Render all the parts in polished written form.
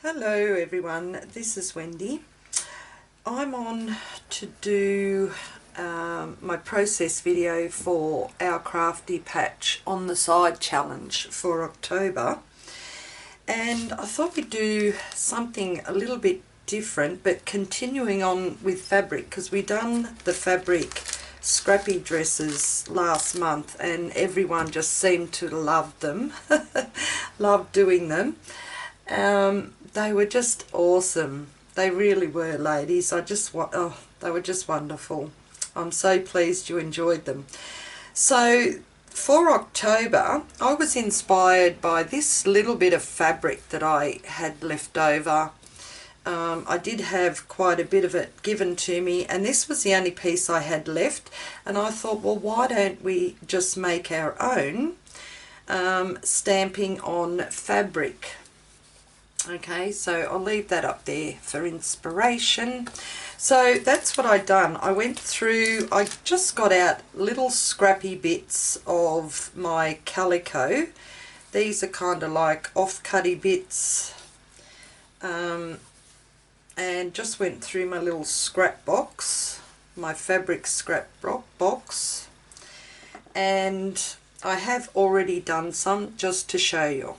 Hello everyone, this is Wendy. I'm on to do my process video for our crafty patch on the side challenge for October, and I thought we'd do something a little bit different but continuing on with fabric, because we done the fabric scrappy dresses last month and everyone just seemed to love them. Love doing them. They were just awesome. They really were, ladies. They were just wonderful. I'm so pleased you enjoyed them. So for October, I was inspired by this little bit of fabric that I had left over. I did have quite a bit of it given to me, and this was the only piece I had left, and I thought, well, why don't we just make our own stamping on fabric. Okay, so I'll leave that up there for inspiration. So that's what I done. I went through, I just got out little scrappy bits of my calico. These are kind of like off-cutty bits, and just went through my little scrap box, my fabric scrap box, and I have already done some just to show you.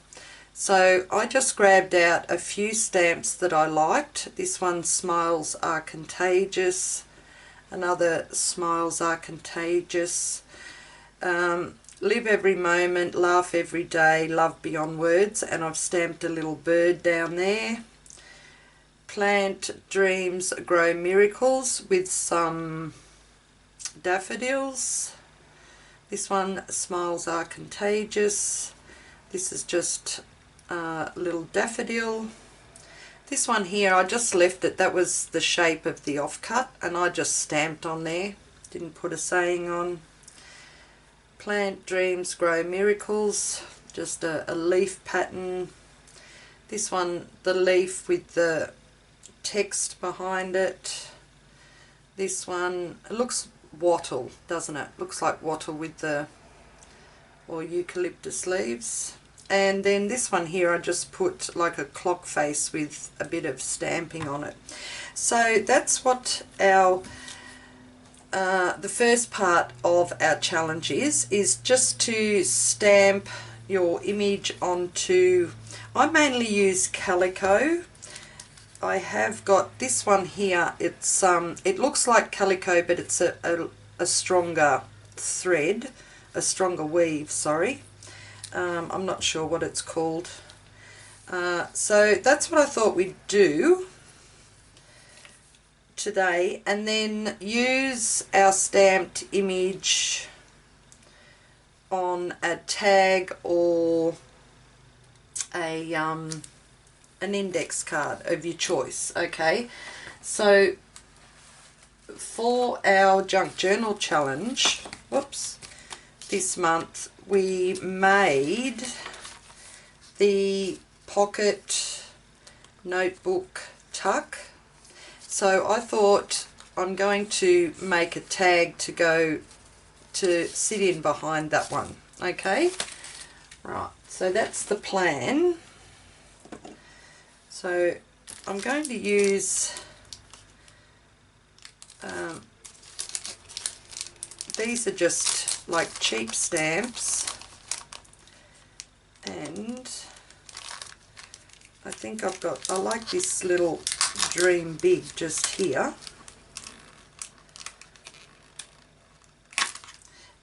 So I just grabbed out a few stamps that I liked. This one, Smiles Are Contagious. Another, Smiles Are Contagious. Live Every Moment, Laugh Every Day, Love Beyond Words. And I've stamped a little bird down there. Plant Dreams Grow Miracles with some daffodils. This one, Smiles Are Contagious. This is just little daffodil. This one here, I just left it. That was the shape of the offcut, and I just stamped on there. Didn't put a saying on. Plant Dreams Grow Miracles. Just a leaf pattern. This one, the leaf with the text behind it. This one, it looks wattle, doesn't it? Looks like wattle with the eucalyptus leaves. And then this one here, I just put like a clock face with a bit of stamping on it. So that's what our the first part of our challenge is just to stamp your image onto, I mainly use calico. I have got this one here. It's it looks like calico, but it's a stronger thread, a stronger weave, sorry. I'm not sure what it's called. So that's what I thought we'd do today, and then use our stamped image on a tag or a an index card of your choice. Okay, so for our junk journal challenge, whoops, this month we made the pocket notebook tuck. So I thought I'm going to make a tag to go to sit in behind that one. Okay, right, so that's the plan. So I'm going to use these are just like cheap stamps, and I think I like this little Dream Big just here.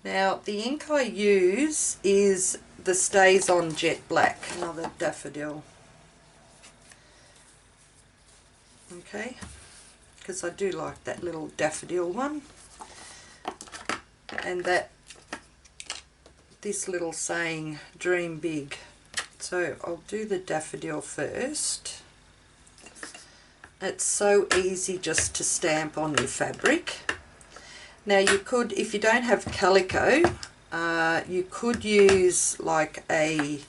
Now the ink I use is the Stays On Jet Black, another daffodil. Okay, because I do like that little daffodil one. And this little saying, Dream Big. So I'll do the daffodil first. It's so easy just to stamp on your fabric. Now you could, if you don't have calico, you could use like a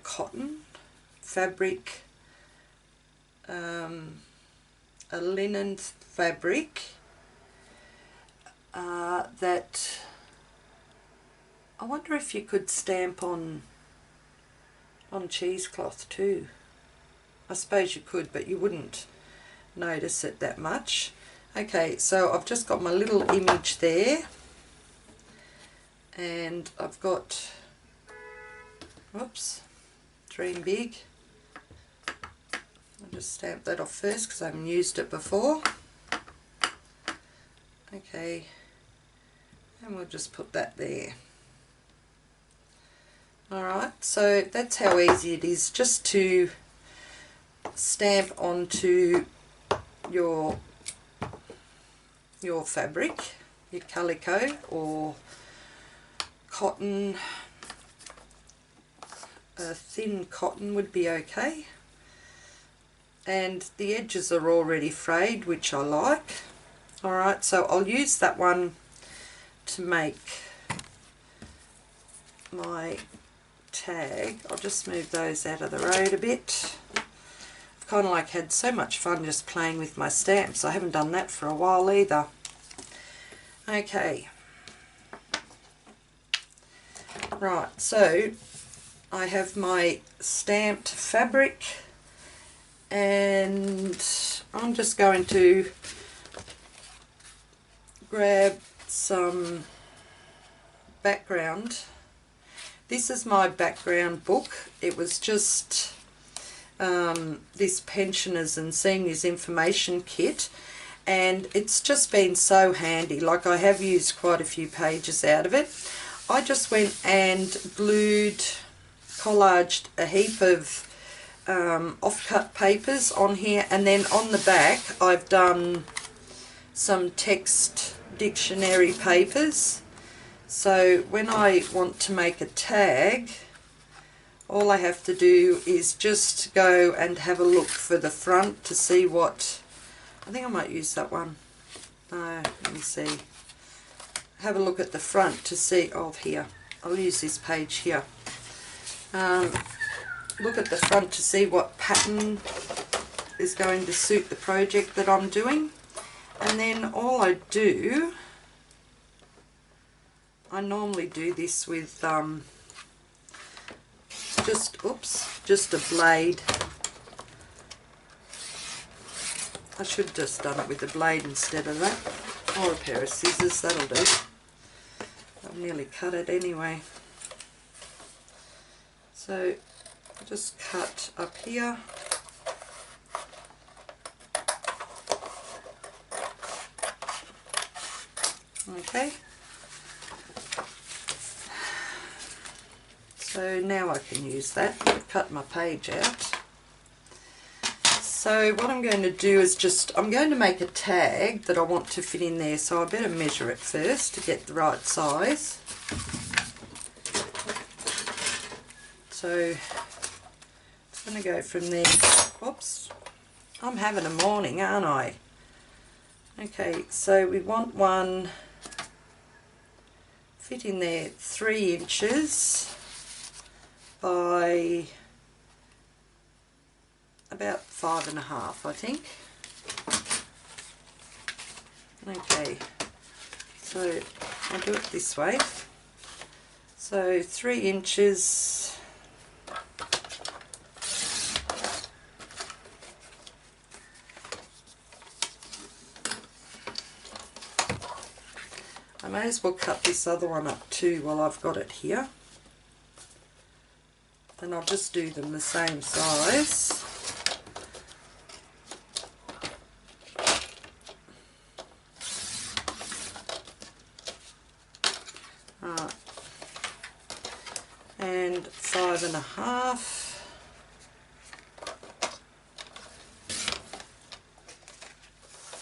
cotton fabric, a linen fabric that I wonder if you could stamp on on cheesecloth too. I suppose you could, but you wouldn't notice it that much. Okay, so I've just got my little image there, and I've got, whoops, dream big. I'll just stamp that off first because I haven't used it before. Okay, and we'll just put that there. Alright, so that's how easy it is just to stamp onto your fabric, your calico or cotton. A thin cotton would be okay, and the edges are already frayed, which I like. Alright, so I'll use that one to make my tag. I'll just move those out of the road a bit. I've kind of like had so much fun just playing with my stamps. I haven't done that for a while either. Okay, right, so I have my stamped fabric, and I'm just going to grab some background. This is my background book. It was just this pensioners and seniors information kit, and it's just been so handy. Like, I have used quite a few pages out of it. I just went and collaged a heap of off-cut papers on here, and then on the back I've done some text dictionary papers. So when I want to make a tag, all I have to do is just go and have a look for the front to see what, I think I might use that one. No, let me see. Have a look at the front to see, oh here, I'll use this page here. Look at the front to see what pattern is going to suit the project that I'm doing. And then all I do, I normally do this with just a blade. I should have just done it with a blade instead of that, or a pair of scissors, that'll do. I've nearly cut it anyway. So I'll just cut up here. Okay. So now I can use that. I've cut my page out. So what I'm going to do is I'm going to make a tag that I want to fit in there, so I better measure it first to get the right size. So I'm going to go from there. Oops, I'm having a morning, aren't I? Okay, so we want one fit in there 3 inches by about 5.5, I think. Okay, so I'll do it this way. So 3 inches I may as well cut this other one up too while I've got it here. And I'll just do them the same size. And 5.5.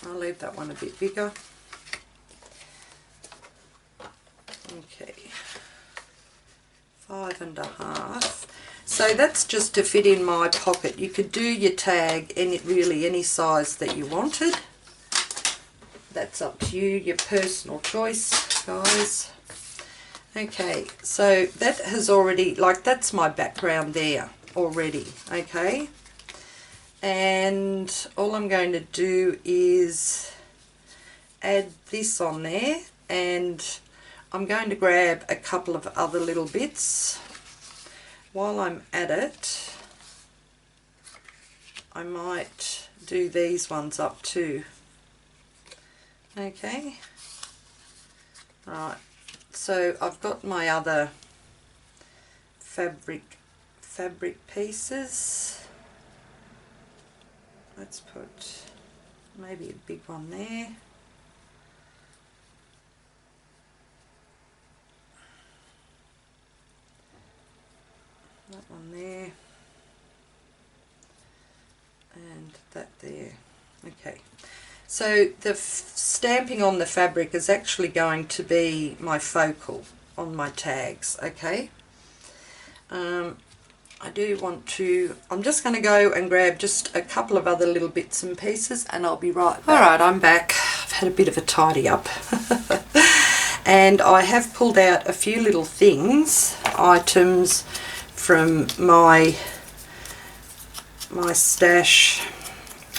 I'll leave that one a bit bigger. Okay, 5.5. So that's just to fit in my pocket. You could do your tag really any size that you wanted. That's up to you, your personal choice, guys. Okay, so that has already, that's my background there already, okay? And all I'm going to do is add this on there, and I'm going to grab a couple of other little bits. while I'm at it, I might do these ones up too. Okay, right, so I've got my other fabric pieces. Let's put maybe a big one there. That one there. And that there. Okay. So the stamping on the fabric is actually going to be my focal on my tags. Okay. I do want to, I'm just going to go and grab just a couple of other little bits and pieces and I'll be right back. Alright, I'm back. I've had a bit of a tidy up. And I have pulled out a few little things, items from my stash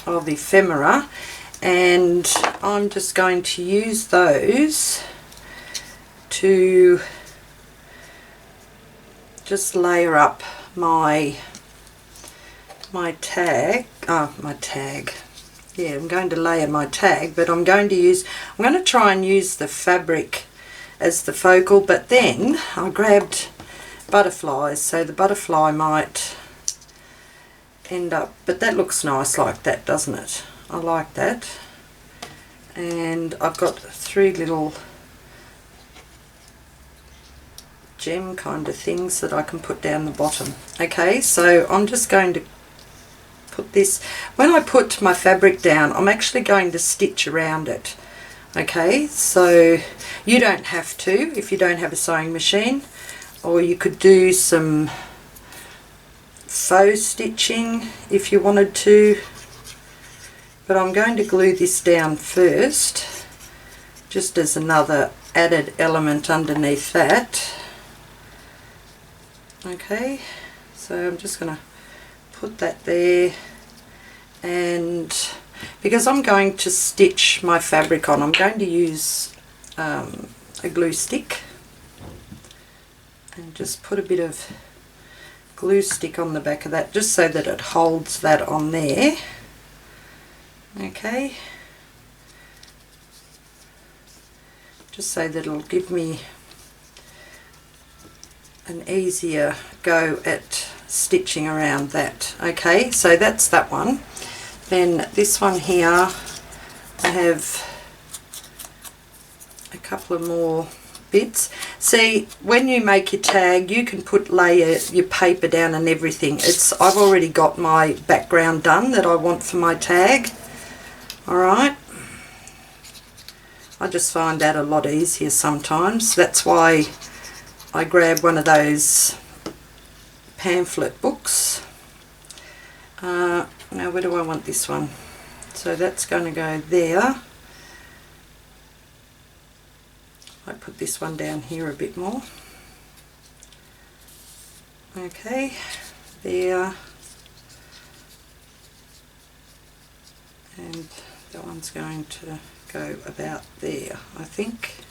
of ephemera, and I'm just going to use those to just layer up my tag. Yeah, I'm going to layer my tag, but I'm going to try and use the fabric as the focal, but then I grabbed butterflies, so the butterfly might end up, but that looks nice like that, doesn't it? I like that. And I've got 3 little gem kind of things that I can put down the bottom. Okay, so I'm just going to put this, when I put my fabric down, I'm actually going to stitch around it. Okay, so you don't have to if you don't have a sewing machine, or you could do some faux stitching if you wanted to, but I'm going to glue this down first just as another added element underneath that. Okay, so I'm just going to put that there, and because I'm going to stitch my fabric on, I'm going to use a glue stick and just put a bit of glue stick on the back of that just so that it holds that on there. Okay, just so that it'll give me an easier go at stitching around that. Okay, so that's that one. Then this one here, I have a couple of more bits. See, when you make your tag, you can layer your paper down and everything. I've already got my background done that I want for my tag. Alright, I just find that a lot easier sometimes. That's why I grab one of those pamphlet books. Now where do I want this one? So that's going to go there. I put this one down here a bit more. Okay, there. And that one's going to go about there, I think.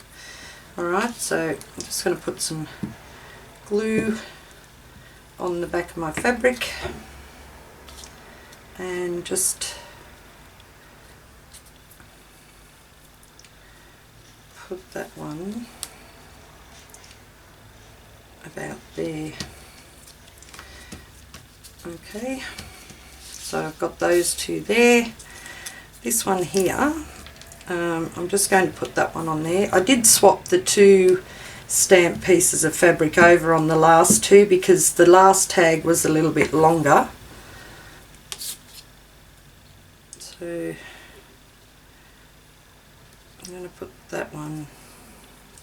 Alright, so I'm just going to put some glue on the back of my fabric and just put that one about there. Okay, so I've got those 2 there. This one here, I'm just going to put that one on there. I did swap the 2 stamp pieces of fabric over on the last 2 because the last tag was a little bit longer. So I'm going to put that one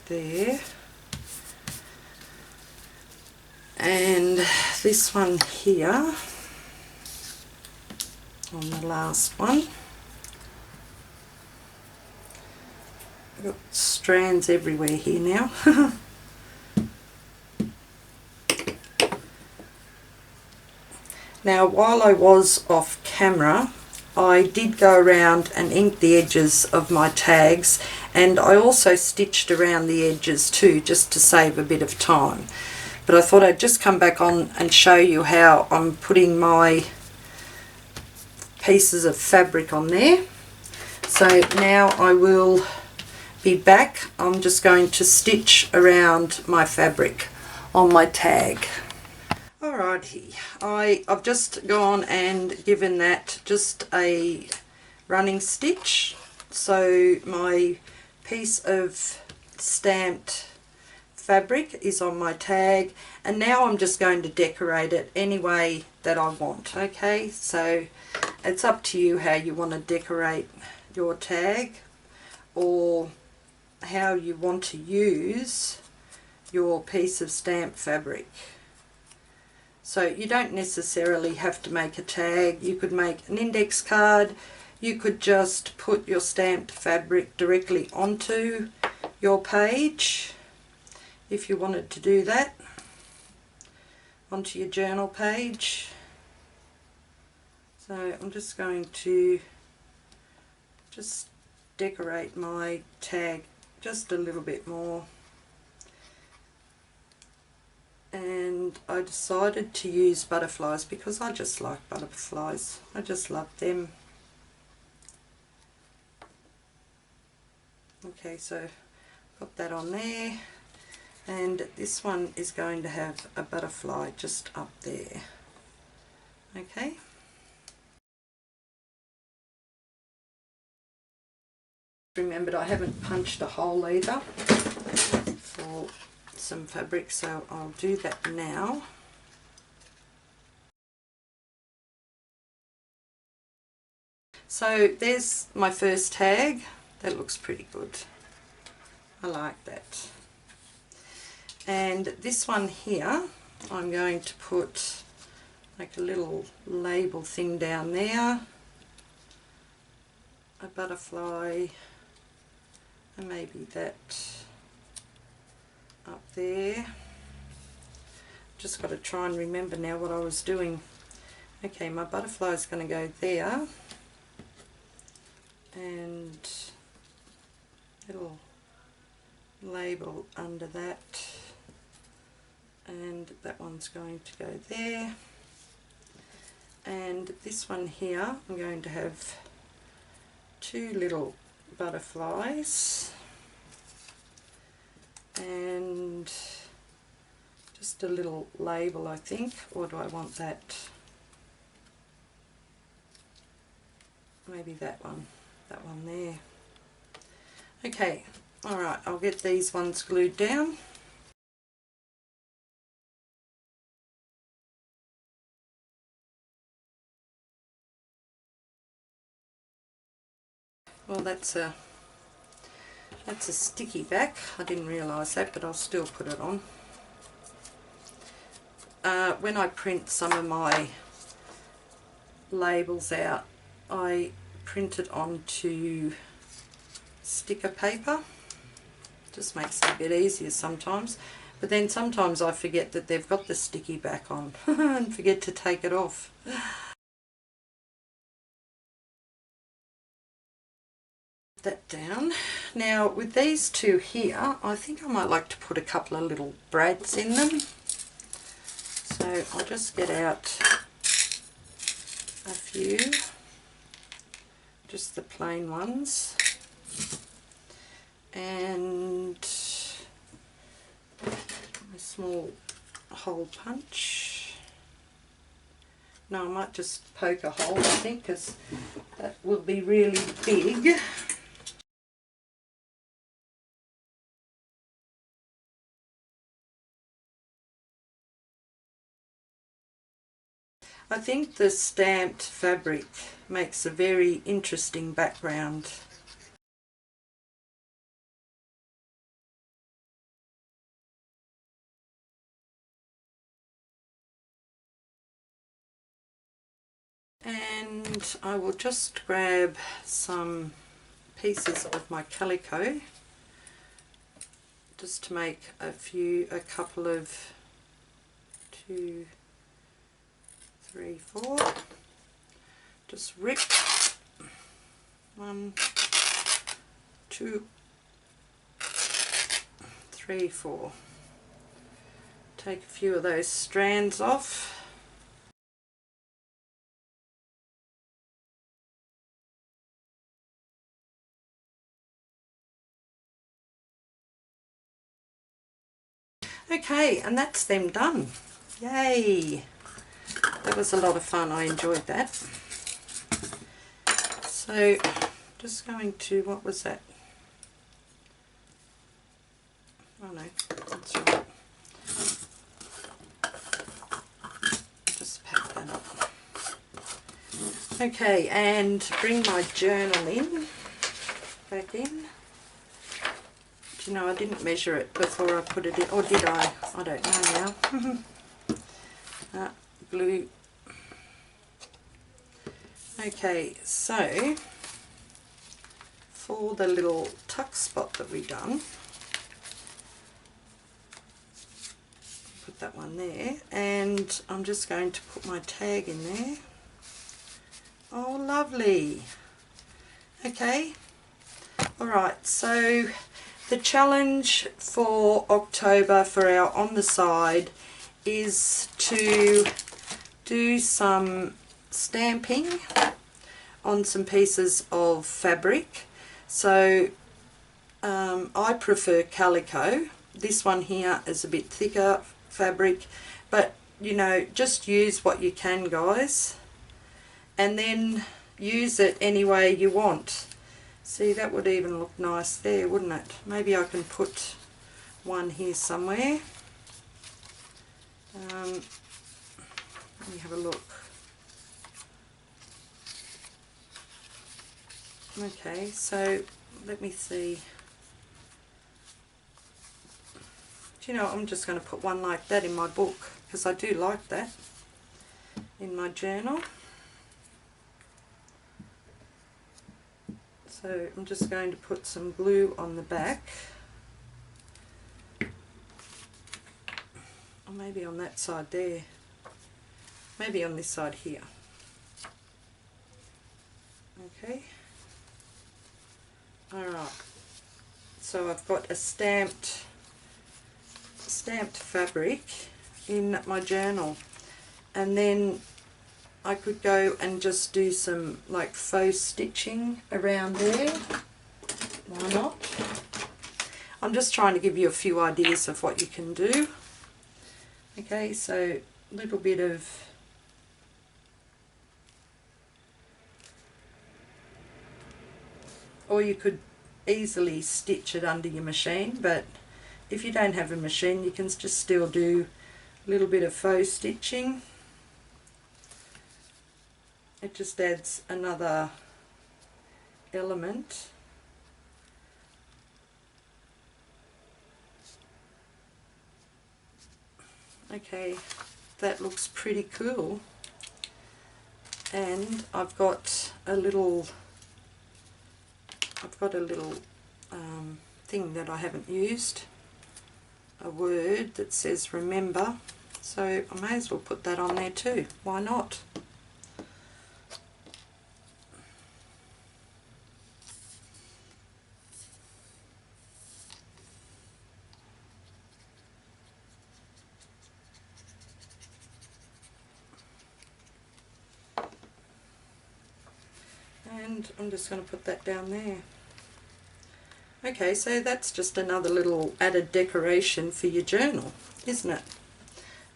there, and this one here on the last one. I've got strands everywhere here now. Now, while I was off camera, I did go around and ink the edges of my tags, and I also stitched around the edges too, just to save a bit of time. but I thought I'd just come back on and show you how I'm putting my pieces of fabric on there. So now I will be back. I'm just going to stitch around my fabric on my tag. Alrighty, I've just gone and given that just a running stitch. So my piece of stamped fabric is on my tag, and now I'm just going to decorate it any way that I want. Okay, so it's up to you how you want to decorate your tag or how you want to use your piece of stamped fabric. So you don't necessarily have to make a tag. You could make an index card. You could just put your stamped fabric directly onto your page if you wanted to do that, onto your journal page. So I'm just going to just decorate my tag just a little bit more. And I decided to use butterflies because I just like butterflies. I just love them. Okay, so got that on there, and this one is going to have a butterfly just up there. Okay. Remembered I haven't punched a hole either for some fabric, so I'll do that now. So there's my first tag. That looks pretty good. I like that. And this one here, I'm going to put like a little label thing down there, a butterfly, and maybe that up there. Just got to try and remember now what I was doing. Okay, my butterfly is going to go there, and little label under that, and that one's going to go there, and this one here I'm going to have two little butterflies and just a little label, I think. Or do I want that? Maybe that one there. Okay, alright, I'll get these ones glued down. Well, that's a sticky back. I didn't realise that, but I'll still put it on. When I print some of my labels out, I print it onto sticker paper. Just makes it a bit easier sometimes, but then sometimes I forget that they've got the sticky back on and forget to take it off. That down. Now with these two here, I think I might like to put a couple of little brads in them. So I'll just get out a few, just the plain ones, and a small hole punch. No, I might just poke a hole, I think, because that will be really big. I think the stamped fabric makes a very interesting background. And I will just grab some pieces of my calico just to make a couple of 2, 3, 4. Just rip 1, 2, 3, 4. take a few of those strands off. Okay, and that's them done. Yay! That was a lot of fun. I enjoyed that. So, just going to, what was that? Oh no, that's right. Just pack that up. Okay, and bring my journal in, back in. Do you know, I didn't measure it before I put it in, or did I? I don't know now. Blue. Okay, so for the little tuck spot that we done, put that one there, and I'm just going to put my tag in there. Oh, lovely. Okay, alright, so the challenge for October for our on the side is to do some stamping on some pieces of fabric. So I prefer calico. This one here is a bit thicker fabric, but you know, just use what you can, guys, and then use it any way you want. See, that would even look nice there, wouldn't it? Maybe I can put one here somewhere. Let me have a look. Okay, so let me see. Do you know, I'm just going to put one like that in my book, because I do like that in my journal. So I'm just going to put some glue on the back, or maybe on that side there, maybe on this side here. Okay, alright, so I've got a stamped fabric in my journal, and then I could go and just do some like faux stitching around there. Why not? I'm just trying to give you a few ideas of what you can do. Okay, so a little bit of or you could easily stitch it under your machine, but if you don't have a machine you can just still do a little bit of faux stitching. It just adds another element. Okay, that looks pretty cool. And I've got a little thing that I haven't used, a word that says remember, so I may as well put that on there too. Why not? And I'm just going to put that down there. Okay, so that's just another little added decoration for your journal, isn't it?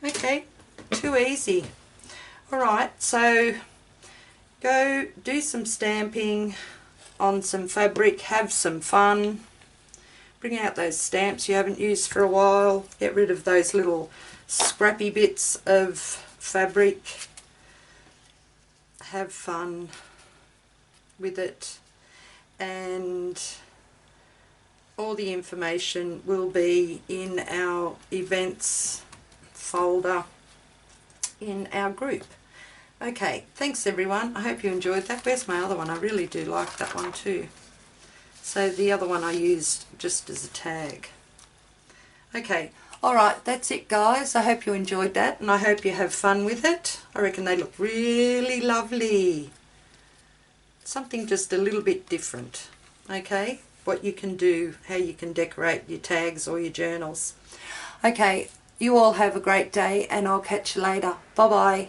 Okay, too easy. Alright, so go do some stamping on some fabric, have some fun, bring out those stamps you haven't used for a while, get rid of those little scrappy bits of fabric, have fun with it, and all the information will be in our events folder in our group. Okay, thanks everyone. I hope you enjoyed that. Where's my other one? I really do like that one too. So the other one I used just as a tag. Okay, alright, that's it guys. I hope you enjoyed that and I hope you have fun with it. I reckon they look really lovely. Something just a little bit different. Okay, what you can do, how you can decorate your tags or your journals. Okay, You all have a great day, and I'll catch you later. Bye bye.